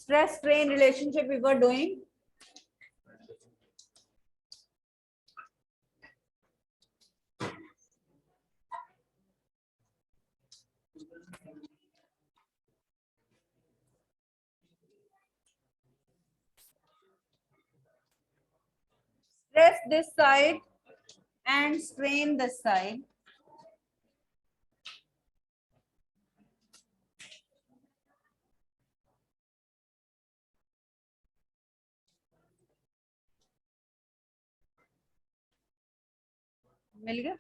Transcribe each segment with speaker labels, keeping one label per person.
Speaker 1: stress strain relationship we were doing. Stress this side and strain this side. मिल गया?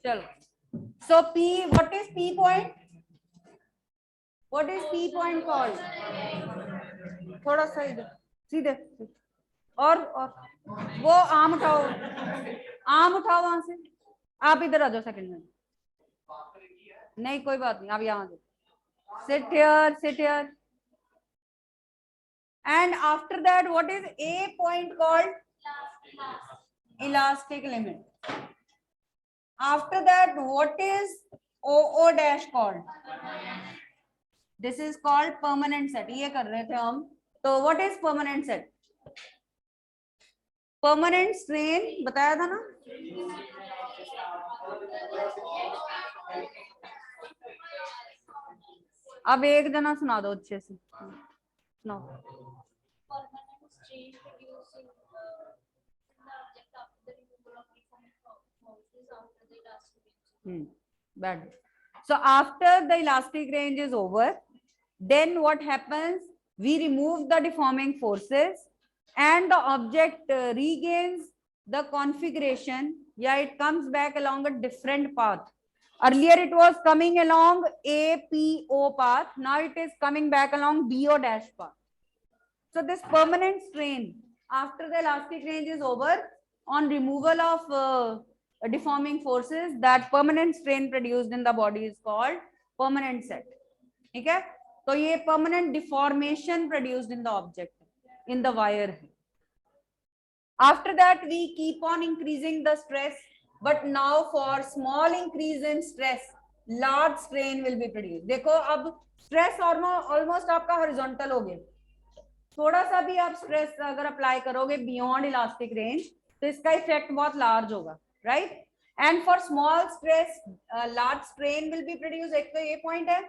Speaker 1: चलो. So P, what is P point? What is P point called? थोड़ा सा इधर सीधे और वो आर्म उठाओ वहां से. आप इधर आ जाओ सेकंड में. नहीं कोई बात नहीं, आप यहाँ से. Sit here. And after that, what is A point called? Elastic limit. After that, what is OO dash called? This is called permanent set. ये कर रहे थे हम. तो what is permanent set? Permanent strain बताया था ना? अब एक जना सुना दो अच्छे से. सुनाओ. Bad. So after the elastic range is over, then what happens? We remove the deforming forces and the object regains the configuration. Yeah, it comes back along a different path. Earlier it was coming along APO path. Now it is coming back along BO dash path. So this permanent strain after the elastic range is over, on removal of deforming forces, that permanent strain produced in the body is called permanent set. ठीक है? तो ये permanent deformation produced in the object, in the wire. After that we keep on increasing the stress, but now for small increase in stress, large strain will be produced. देखो अब stress almost आपका horizontal हो गया. थोड़ा सा भी आप stress अगर अप्लाई करोगे बियॉन्ड इलास्टिक रेंज तो इसका इफेक्ट बहुत लार्ज होगा, right? And for small stress large strain will be produce. एक तो ये पॉइंट है.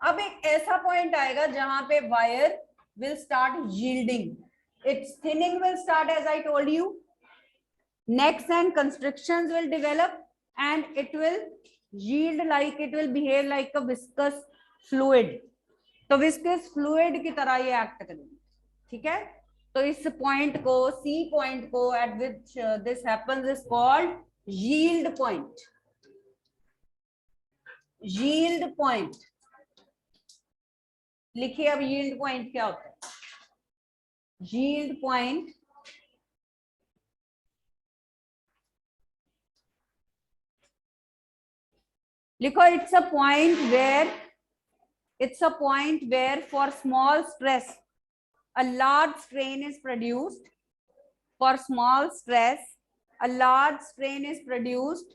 Speaker 1: अब एक ऐसा पॉइंट आएगा जहां पे wire will start yielding. Its thinning will start as I told you. Necks and constructions will develop and it will yield like, it will behave like a viscous fluid. तो viscous fluid की तरह ये act करेंगे. ठीक है? तो इस point को, सी पॉइंट को at which this happens is called yield point. Yield point लिखिए. अब यील्ड पॉइंट क्या होता है? यील्ड पॉइंट लिखो. It's a point where for small stress a large strain is produced. For small stress, a large strain is produced.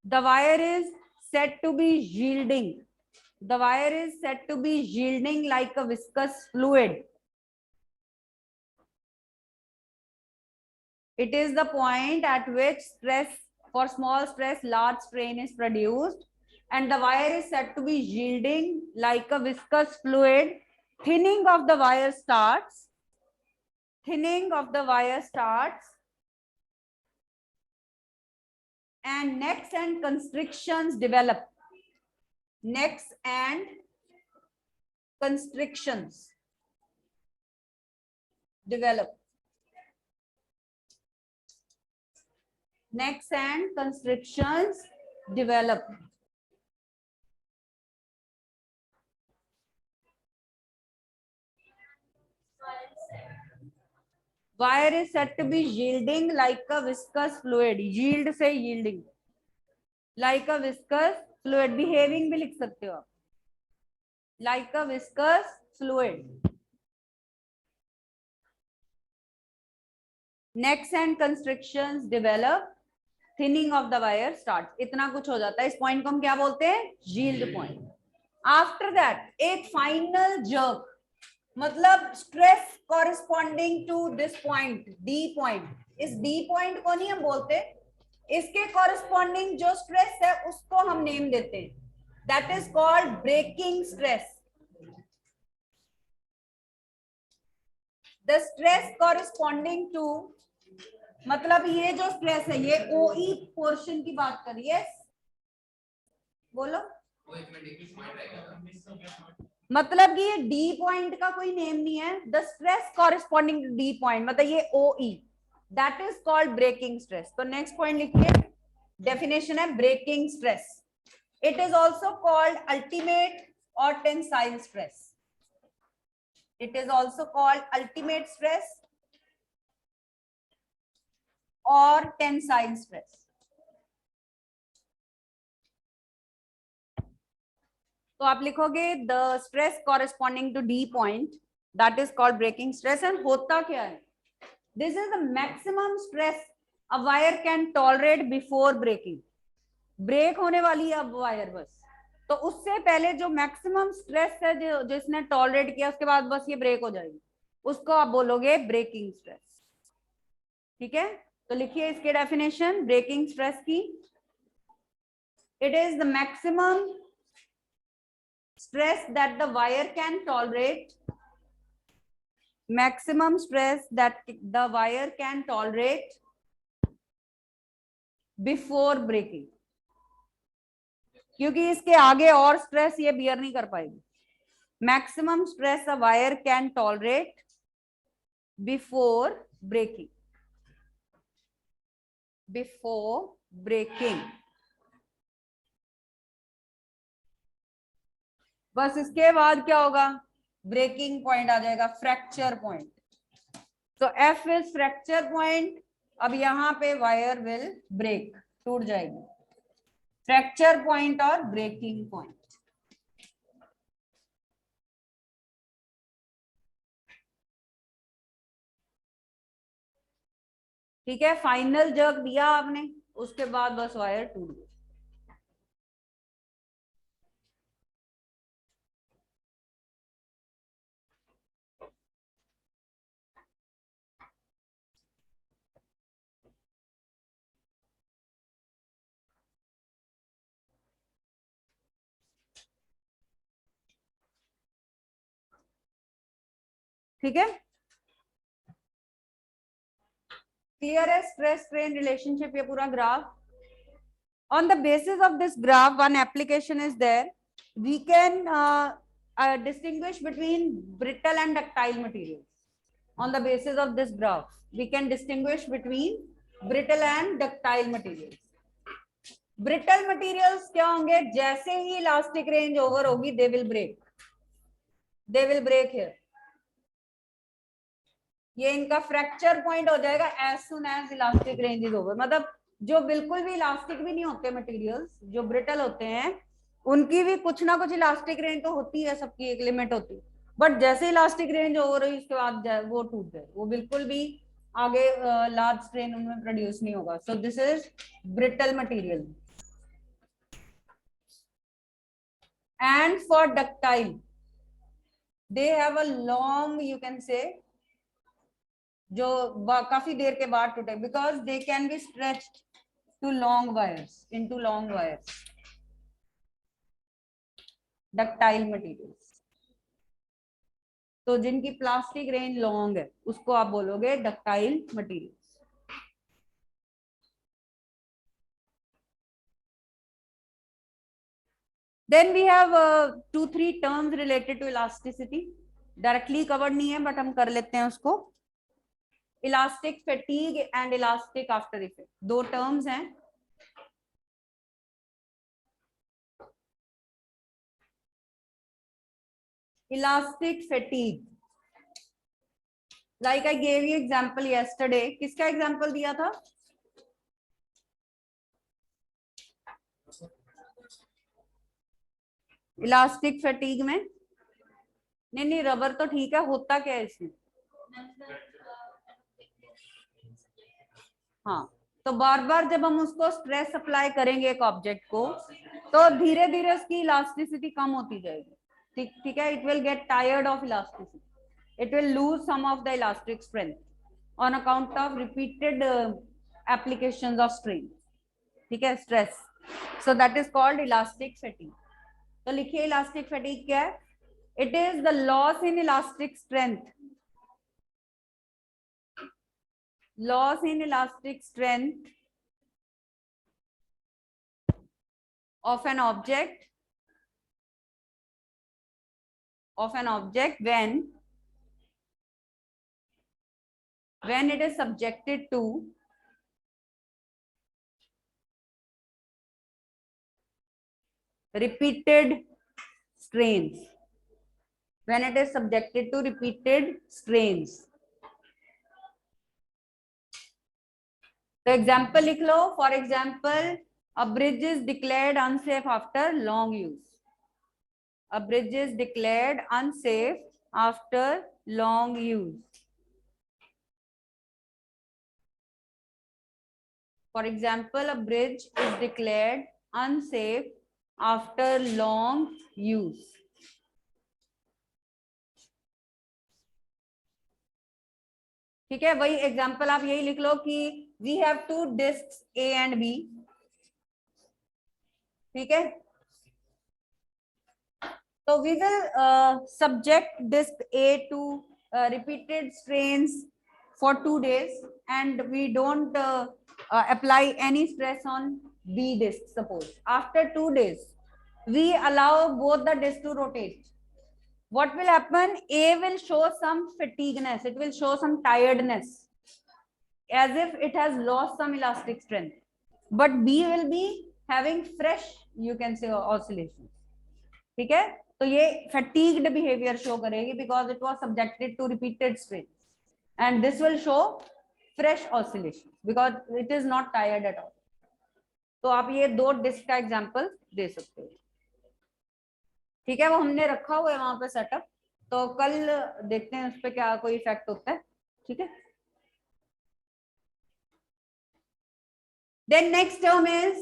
Speaker 1: The wire is said to be yielding. The wire is said to be yielding like a viscous fluid. It is the point at which stress, for small stress, large strain is produced. And the wire is said to be yielding like a viscous fluid. Thinning of the wire starts. And necks and constrictions develop. Necks and constrictions develop. Necks and constrictions develop. Wire is said to be yielding like a viscous fluid. Yield से yielding. Like a viscous fluid. Behaving भी लिख सकते हो आप. Like a viscous fluid. Necks and constrictions develop, thinning of the wire start. इतना कुछ हो जाता है। इस पॉइंट को हम क्या बोलते हैं? Yield point. आफ्टर दैट एक फाइनल जर्क, मतलब stress corresponding to this point, D point. इस डी पॉइंट को नहीं हम बोलते, इसके कॉरेस्पॉन्डिंग जो स्ट्रेस है उसको हम नेम देते हैं, that is called breaking stress. The stress corresponding to, मतलब ये जो स्ट्रेस है ये ओई पोर्शन की बात करिए, बोलो। मतलब कि ये डी पॉइंट का कोई नेम नहीं है, the stress corresponding to the point, मतलब ये ओई, that is called breaking stress. तो नेक्स्ट पॉइंट लिखिए, डेफिनेशन है breaking stress. It is also called ultimate और tensile stress. It is also called ultimate stress और टेंसाइल स्ट्रेस। तो आप लिखोगे the stress corresponding to the point, that is called breaking stress. And होता क्या है? This is the maximum stress a wire can tolerate before breaking. Break होने वाली है अब वायर बस, तो उससे पहले जो मैक्सिमम स्ट्रेस है जो जिसने टॉलरेट किया, उसके बाद बस ये ब्रेक हो जाएगी, उसको आप बोलोगे ब्रेकिंग स्ट्रेस। ठीक है, तो लिखिए इसके डेफिनेशन ब्रेकिंग स्ट्रेस की। It is the maximum stress that the wire can tolerate, maximum stress that the wire can tolerate before breaking, क्योंकि इसके आगे और स्ट्रेस ये बियर नहीं कर पाएगी। Maximum stress a wire can tolerate before breaking, before breaking. बस इसके बाद क्या होगा? ब्रेकिंग पॉइंट आ जाएगा, फ्रैक्चर पॉइंट। तो एफ इज फ्रैक्चर पॉइंट। अब यहां पे वायर विल ब्रेक, टूट जाएगी। फ्रैक्चर पॉइंट और ब्रेकिंग पॉइंट। ठीक है, फाइनल जर्क दिया आपने, उसके बाद बस वायर टूट गई। ठीक है, क्लियर है? स्ट्रेस स्ट्रेन रिलेशनशिप, ये पूरा graph. On the basis of this graph, one application is there. We can distinguish between brittle and ductile materials. On the basis of this graph, we can distinguish between brittle and ductile materials. Brittle materials क्या होंगे? जैसे ही elastic range over होगी, they will break. They will break here. ये इनका fracture point हो जाएगा as soon as elastic range is over. मतलब जो बिल्कुल भी इलास्टिक भी नहीं होते मटेरियल्स, जो ब्रिटल होते हैं, उनकी भी कुछ ना कुछ इलास्टिक रेंज तो होती है, सबकी एक लिमिट होती है। बट जैसे इलास्टिक रेंज ओवर हुई, उसके बाद वो टूट जाए, वो बिल्कुल भी आगे लार्ज स्ट्रेन उनमें प्रोड्यूस नहीं होगा। So this is brittle material. And for ductile, they have a long, you can say, जो काफी देर के बाद टूटे, because they can be stretched to long wires, into long wires. Ductile materials, तो जिनकी प्लास्टिक रेंज लॉन्ग है उसको आप बोलोगे ductile materials. Then we have 2-3 terms related to elasticity, directly covered नहीं है बट हम कर लेते हैं उसको। Elastic fatigue and elastic after effect, दो टर्म्स हैं। Elastic fatigue, like I gave you example yesterday. किसका एग्जांपल दिया था? इलास्टिक फैटीग में नहीं, रबर तो ठीक है, होता क्या है इसमें? हाँ, तो बार बार जब हम उसको स्ट्रेस अप्लाई करेंगे एक ऑब्जेक्ट को, तो धीरे धीरे उसकी इलास्टिसिटी कम होती जाएगी। ठीक ठीक है, it will get tired of elasticity, it will lose some of the elastic strength on account of repeated applications of strain. ठीक है, stress. So that is called elastic fatigue. तो लिखिए elastic fatigue क्या है? It is the loss in elastic strength. Loss in elastic strength of an object when it is subjected to repeated strains. When it is subjected to repeated strains. तो example लिख लो. For example, a bridge is declared unsafe after long use. A bridge is declared unsafe after long use. For example, a bridge is declared unsafe after long use. ठीक है, वही example आप यही लिख लो कि we have two discs A and B. ठीक है, so we will subject disk A to repeated strains for 2 days, and we don't apply any stress on B disk. Suppose after 2 days we allow both the disks to rotate. What will happen? A will show some fatigueness, it will show some tiredness, as if it has lost some elastic strength, but B will be having fresh, you can say, oscillations. ठीक है, तो ये fatigued behavior show करेगी because it was subjected to repeated strain, and this will show fresh oscillation because it is not tired at all. तो आप ये दो disc का एग्जांपल दे सकते हो. ठीक है, वो हमने रखा हुआ है वहां पे सेटअप, तो कल देखते हैं उस पर क्या कोई इफेक्ट होता है. ठीक है, then next term is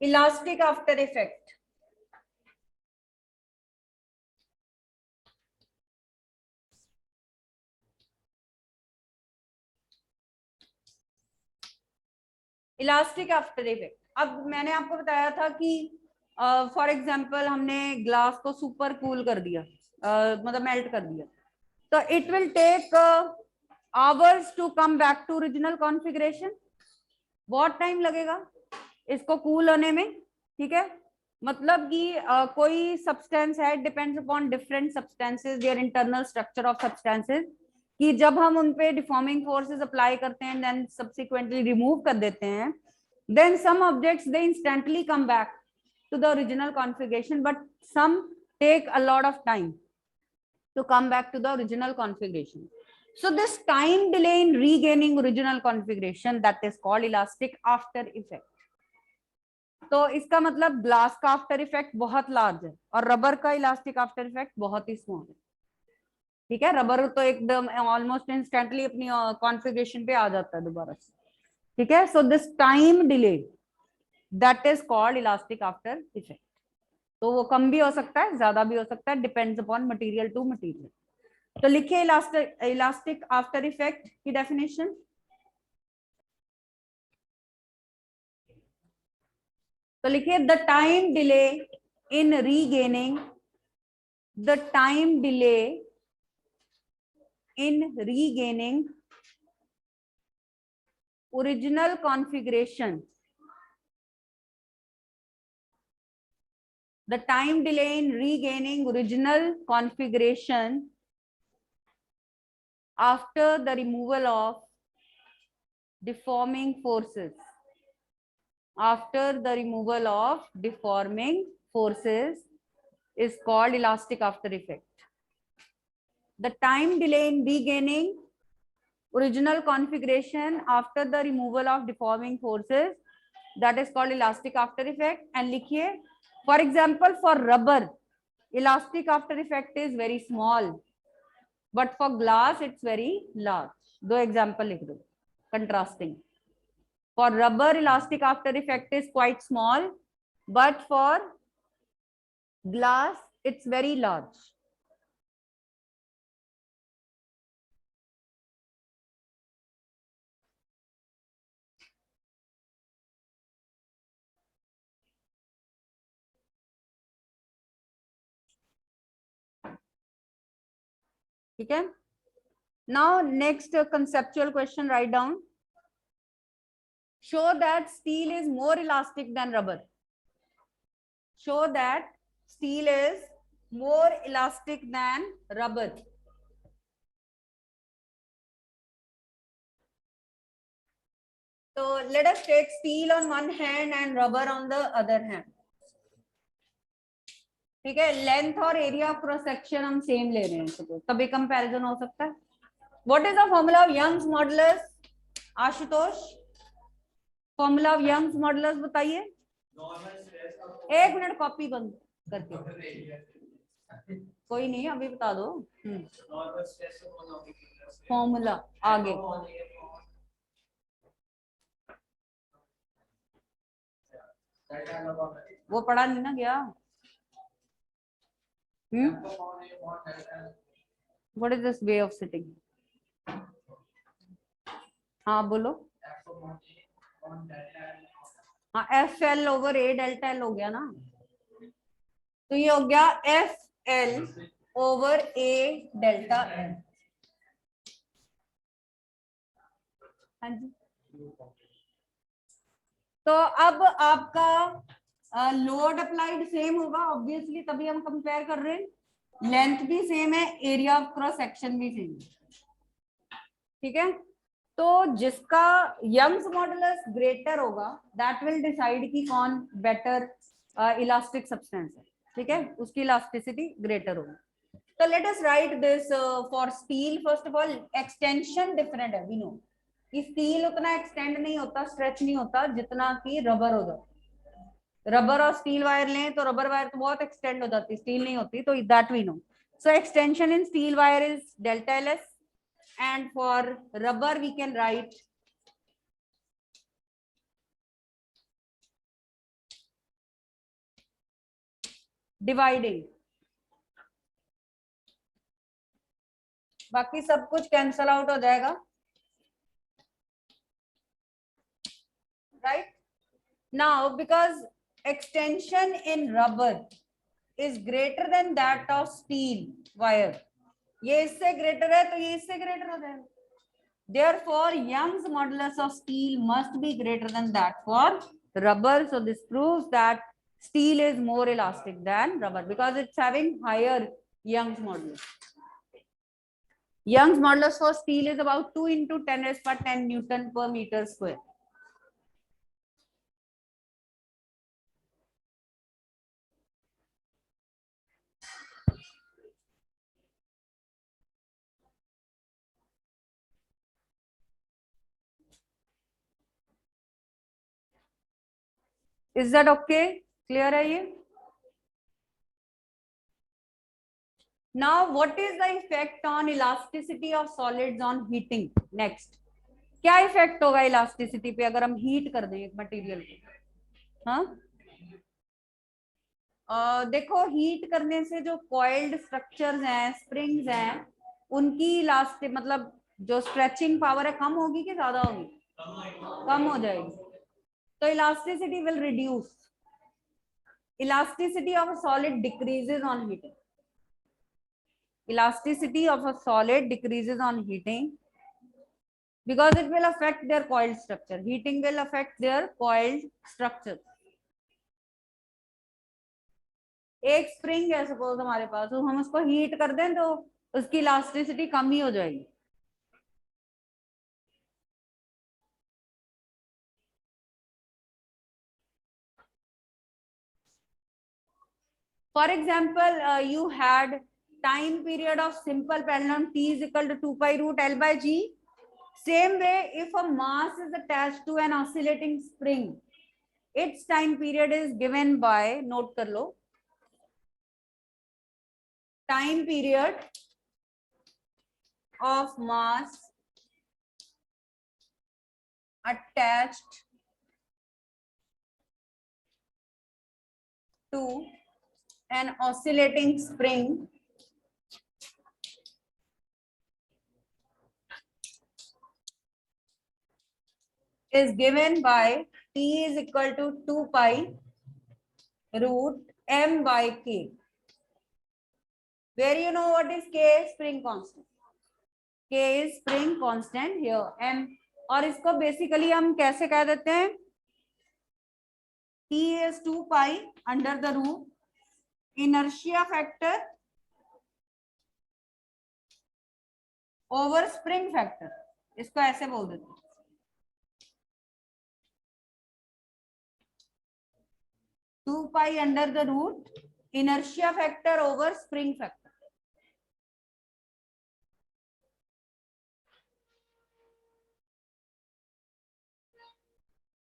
Speaker 1: elastic after effect. Elastic after effect. अब मैंने आपको बताया था कि फॉर एग्जांपल हमने ग्लास को सुपर कूल कर दिया, मतलब मेल्ट कर दिया, तो it will take hours to come back to original configuration. बहुत टाइम लगेगा इसको कूल होने में. ठीक है, मतलब कि कोई सब्सटेंस है, depends upon different substances, their internal structure of substances, कि जब हम उन पे डिफॉर्मिंग फोर्सेस अप्लाई करते हैं देन सब्सिक्वेंटली रिमूव कर देते हैं, then some objects they instantly come back to the original configuration, but some take a lot of time to come back to the original configuration. So this time delay in regaining original configuration, that is called elastic after effect. तो इसका मतलब glass का after effect बहुत large है और rubber का elastic after effect बहुत ही small है. ठीक है, रबर तो एकदम ऑलमोस्ट इंस्टेंटली अपनी कॉन्फ़िगरेशन पे आ जाता है दोबारा से. ठीक है, so this time delay, that is called elastic after effect. तो वो कम भी हो सकता है, ज्यादा भी हो सकता है, depends upon material to material. तो लिखिए इलास्टिक आफ्टर इफेक्ट की डेफिनेशन. तो लिखिए the time delay in regaining, the time delay in regaining original configuration, the time delay in regaining original configuration after the removal of deforming forces, after the removal of deforming forces is called elastic after effect. The time delay in regaining original configuration after the removal of deforming forces, that is called elastic after effect. And likhiye, for example, for rubber, elastic after effect is very small, but for glass it's very large. दो example लिख दो. contrasting. For rubber, elastic after effect is quite small, but for glass, it's very large. Okay. Now, next conceptual question, write down. Show that steel is more elastic than rubber. Show that steel is more elastic than rubber. So let us take steel on one hand and rubber on the other hand. ठीक है, length और area of cross section हम same ले रहे हैं, suppose तभी comparison हो सकता है. What is the formula of Young's modulus? Ashutosh, formula of Young's modulus बताइए. एक मिनट, कॉपी बंद करके. कोई नहीं, अभी बता दो. फॉर्मूला आगे. वो पढ़ा नहीं ना गया. What is this way of sitting? हाँ बोलो. हाँ, एफ एल ओवर ए डेल्टा एल हो गया ना. तो ये हो गया एफ एल ओवर ए डेल्टा एल. हाँ जी. तो अब आपका लोड अप्लाइड सेम होगा ऑब्वियसली, तभी हम कंपेयर कर रहे हैं. लेंथ भी सेम है, एरिया ऑफ क्रॉस सेक्शन भी सेम है. ठीक है. तो जिसका यंग्स मॉडुलस ग्रेटर होगा दैट विल डिसाइड कि कौन बेटर इलास्टिक सब्सटेंस है. ठीक है, उसकी इलास्टिसिटी ग्रेटर होगी. तो let us right this for steel. First of all extension different है, वी नो. स्टील उतना एक्सटेंड नहीं होता, स्ट्रेच नहीं होता जितना कि रबर हो जाता. रबर और स्टील वायर लें तो रबर वायर तो बहुत एक्सटेंड हो जाती है, स्टील नहीं होती. तो that we know. So extension in steel wire is delta L S, and for rubber we can write dividing. बाकी सब कुछ कैंसल आउट हो जाएगा. right now, because extension in rubber is greater than that of steel wire, ये इससे greater है तो ये इससे ग्रेटर हो जाएगा. Therefore, Young's modulus of steel must be greater than that for rubber. So this proves that steel is more elastic than rubber because it's having higher Young's modulus. Young's modulus for steel is about 2 into 10 raised by 10 Newton per meter square. Is that okay? Clear है ये? Now, what is the effect on elasticity of solids on heating? Next, क्या effect होगा elasticity पे अगर हम heat कर दें एक मटेरियल को? हाँ, देखो हीट करने से जो कॉइल्ड स्ट्रक्चर्स हैं, स्प्रिंग्स हैं, उनकी इलास्टिक मतलब जो स्ट्रेचिंग पावर है कम होगी कि ज्यादा होगी? कम हो जाएगी. तो elasticity will reduce. Elasticity of a solid decreases on heating. Elasticity of a solid decreases on heating because it will affect their coiled structure. Heating will affect their coiled structure. एक spring है suppose हमारे पास, तो हम उसको heat कर दें तो उसकी इलास्टिसिटी कम ही हो जाएगी. For example, you had time period of simple pendulum t is equal to 2 pi root L by G. Same way, if a mass is attached to an oscillating spring, its time period is given by, note kar lo, time period of mass attached to an oscillating spring is given by T is equal to 2 pi root m by k, where you know what is k? Spring constant. K is spring constant here, m, और इसको basically हम कैसे कह देते हैं? T is 2 pi under the root inertia factor over spring factor, इसको ऐसे बोल देते हैं. Two pi under the root inertia factor over spring factor.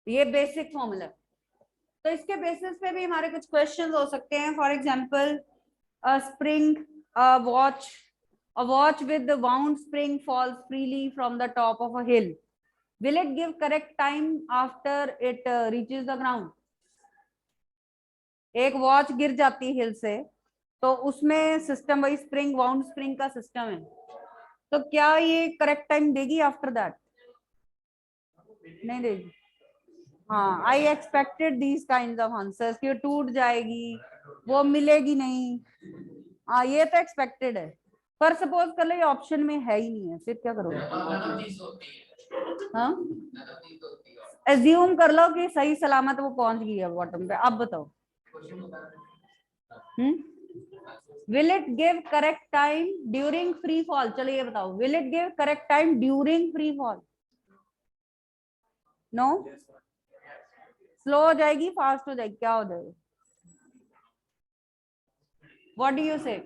Speaker 1: ये बेसिक फॉर्मूला. तो इसके बेसिस पे भी हमारे कुछ क्वेश्चंस हो सकते हैं. For example spring watch, a watch with the wound spring falls freely from the top of a hill. Will it give correct time after it reaches the ground? एक वॉच गिर जाती है हिल से, तो उसमें सिस्टम वही स्प्रिंग वाउंड स्प्रिंग का system है, तो क्या ये करेक्ट टाइम देगी आफ्टर दैट? नहीं देगी. हाँ, I expected these kind of answers कि टूट जाएगी, वो मिलेगी नहीं. हाँ, ये तो एक्सपेक्टेड है, पर सपोज कर लो ये ऑप्शन में है ही नहीं है, फिर क्या करोगे? हाँ, एज्यूम कर लो कि सही सलामत वो पहुंच गई है बॉटम पे. अब बताओ, will it give correct time during free fall? चलो ये बताओ, will it give correct time during free fall? No. Slow हो जाएगी, फास्ट हो जाएगी, क्या हो जाएगा? व्हाट डू यू से?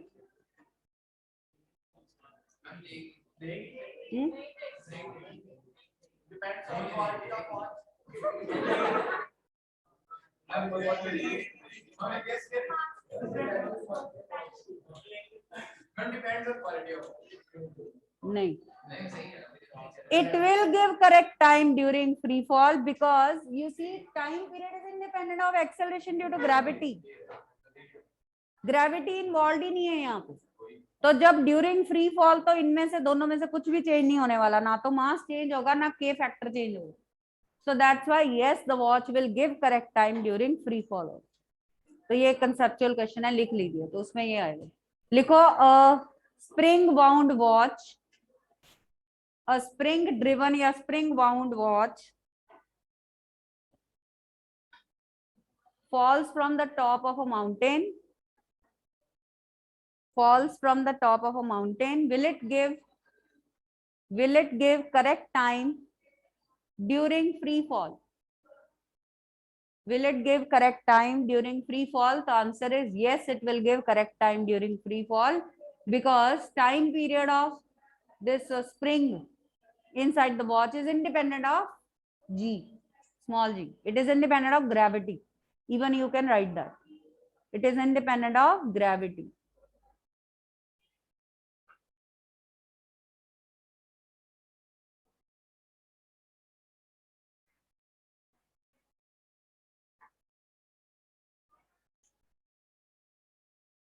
Speaker 1: नहीं, it will give correct time during free fall because you see time period is independent of acceleration due to gravity. Gravity involve ही नहीं है यहाँ पे. तो जब ड्यूरिंग फ्री फॉल, तो इनमें से दोनों में से कुछ भी चेंज नहीं होने वाला, ना तो मास चेंज होगा ना के फैक्टर चेंज होगा. So that's why yes, the watch will give correct time during free fall. तो ये कंसेप्चुअल क्वेश्चन है, लिख लीजिए. तो उसमें ये आएगा, लिखो spring wound watch, a spring driven या spring wound watch falls from the top of a mountain, falls from the top of a mountain. Will it give correct time during free fall? Will it give correct time during free fall? The answer is yes, it will give correct time during free fall, because time period of this spring inside the watch is independent of g, small g. It is independent of gravity. Even you can write that. It is independent of gravity.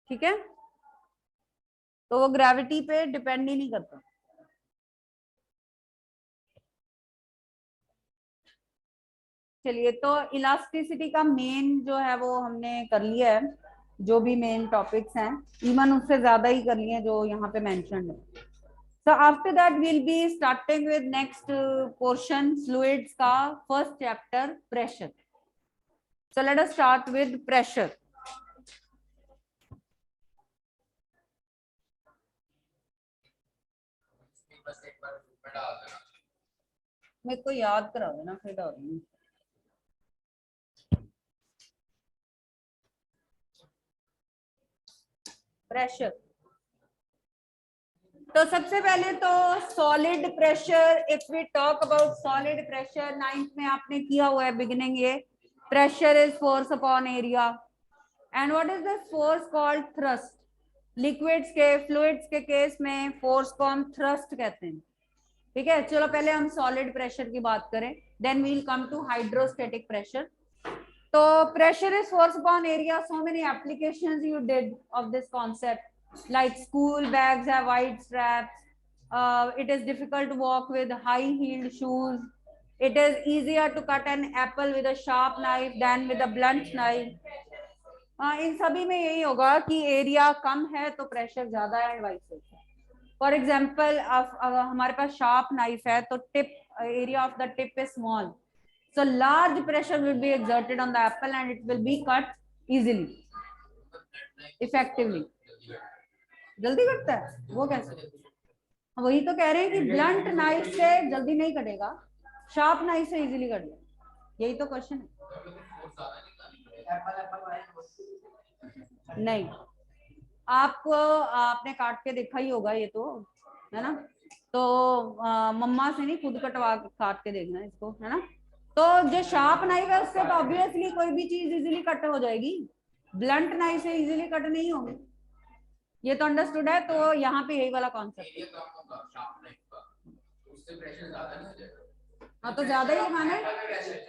Speaker 1: ठीक है, तो वो gravity पे depend ही नहीं करता. चलिए, तो elasticity का मेन जो है वो हमने कर लिया है, जो भी मेन टॉपिक्स हैं, इवन उससे ज्यादा ही कर लिए हैं जो यहाँ पे मेंशन है. So after that we'll be starting with next portion, fluids का first chapter, pressure. So let us start with pressure. मेरे को याद करा देना फिर डाल दूंगी. प्रेशर, तो सबसे पहले तो solid pressure. If we talk about solid pressure, 9th में आपने किया हुआ है बिगिनिंग. ये pressure is force upon area. And what is this force called? Thrust. Liquids के, फ्लूइड्स के केस में फोर्स को हम थ्रस्ट कहते हैं. ठीक है, चलो पहले हम सॉलिड प्रेशर की बात करें, then we'll come to hydrostatic pressure. तो pressure is force upon area. So many applications you did of this concept, like school bags have wide straps. It is difficult to walk with high-heeled shoes. It is easier to cut an apple with a sharp knife than with a blunt knife. इन सभी में यही होगा कि area कम है तो pressure ज्यादा है, vice versa. For example अगर हमारे पास शार्प नाइफ है तो tip area of the tip is small, so large pressure will be exerted on the apple and it will be cut easily, effectively. जल्दी कटता है वो कैसे? वही तो कह रहे हैं कि ब्लंट नाइफ से जल्दी नहीं कटेगा, शार्प नाइफ से इजीली कट जाए. यही तो क्वेश्चन है. नहीं, आपको आपने काट के देखा ही होगा, ये तो है ना. तो मम्मा से नहीं, खुद कटवा काट के देखना इसको, है ना. तो जो शार्प नाइफ है उससे तो ऑब्वियसली कोई भी चीज इजीली कट हो जाएगी, ब्लंट नाइफ से इजीली कट नहीं होगी. ये तो अंडरस्टूड है. तो यहाँ पे यही वाला कॉन्सेप्ट है. हाँ तो ज्यादा ही लगाना है.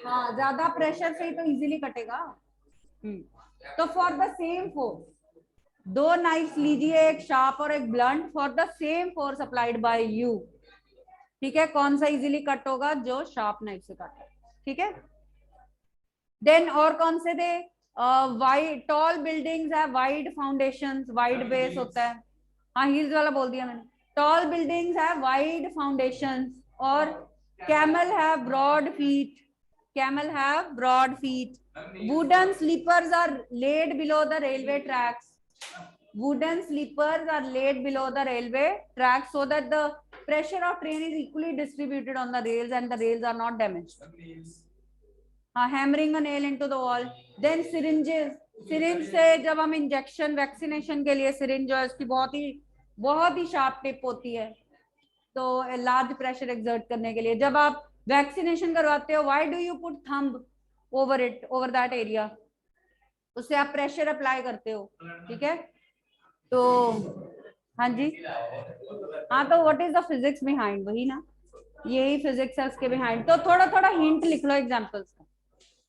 Speaker 1: हाँ ज्यादा प्रेशर से ही तो इजीली कटेगा. तो फॉर द सेम फोर्स, दो नाइफ्स लीजिए, एक शार्प और एक blunt, for the same force applied by you. ठीक है, कौन सा इजीली कट होगा? जो शार्प नाइफ से कट है. ठीक है. देन और कौन से थे? वाइड टॉल बिल्डिंग्स है वाइड फाउंडेशंस, वाइड बेस होता है. हाँ हील्स वाला बोल दिया मैंने. टॉल बिल्डिंग्स है वाइड फाउंडेशंस, और कैमल है ब्रॉड फीट. कैमल है broad feet. Wooden sleepers are laid below the railway tracks. Wooden sleepers are laid below the railway tracks so that the pressure of train is equally distributed on the rails and the rails are not damaged. Hammering a nail into the wall. Then syringes. syringe से जब हम injection vaccination के लिए, syringe जो है उसकी बहुत ही sharp tip होती है, तो लार्ज प्रेशर एक्सर्ट करने के लिए जब आप वैक्सीनेशन करवाते हो, why do you put thumb over it, over that area? उससे आप प्रेशर अप्लाई करते हो. ठीक है. तो हाँ जी, हाँ तो what is the physics behind, वही ना, यही फिजिक्स है उसके बिहाइंड. तो थोड़ा थोड़ा हिंट लिख लो एग्जांपल्स का.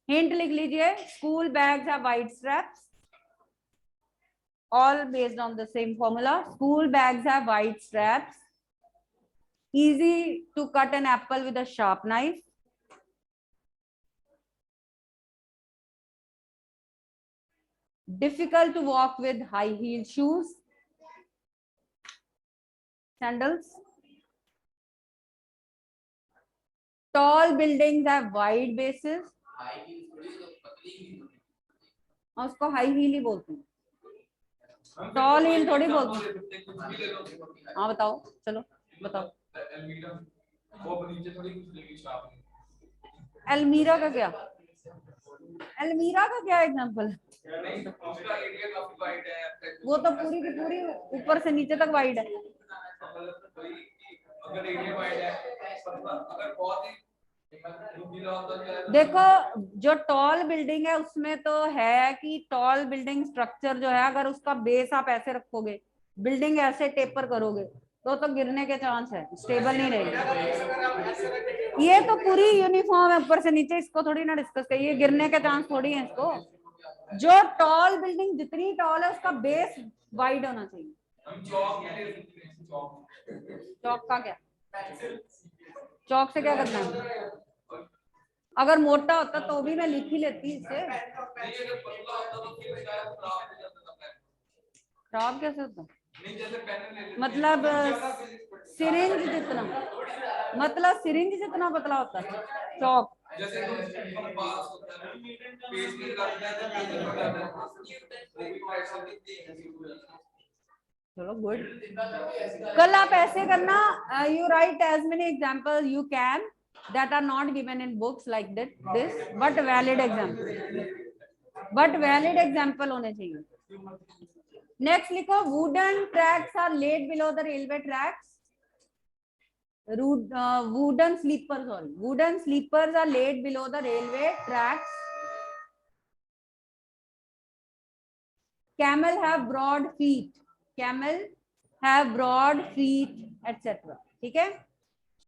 Speaker 1: हिंट लिख लीजिए. School bags have wide straps, all based on the same formula. School bags have wide straps, easy to cut an apple with a sharp knife. Difficult to walk with high heel shoes, sandals. Tall buildings have wide bases. उसको high heel ही बोलते हैं, toll heal थोड़ी बोलते हैं. हाँ बताओ, चलो बताओ. एल्मीरा का क्या? एल्मीरा का क्या एग्जांपल? वो तो पूरी की पूरी ऊपर से नीचे तक वाइड है. देखो जो टॉल बिल्डिंग है उसमें तो है कि टॉल बिल्डिंग स्ट्रक्चर जो है, अगर उसका बेस आप ऐसे रखोगे, बिल्डिंग ऐसे टेपर करोगे तो गिरने के चांस है, स्टेबल नहीं रहेगी. ये तो पूरी यूनिफॉर्म है ऊपर से नीचे, इसको थोड़ी ना डिस्कस करिए. गिरने के चांस थोड़ी है इसको. जो टॉल बिल्डिंग जितनी टॉल है उसका बेस वाइड होना चाहिए. चौक का क्या? चौक से क्या करना है? अगर मोटा होता तो भी मैं लिख ही लेती इसे. खराब कैसे होता? मतलब सिरिंज जितना, मतलब सिरिंज जितना पतला होता है चौक. चलो गुड. कल आप ऐसे करना, you write as many examples you can that are not given in books like this, but valid example होने चाहिए. नेक्स्ट लिखो. Wooden tracks are laid below the railway tracks. wooden sleepers are laid below the railway tracks. Camel have broad feet, etc. ठीक है.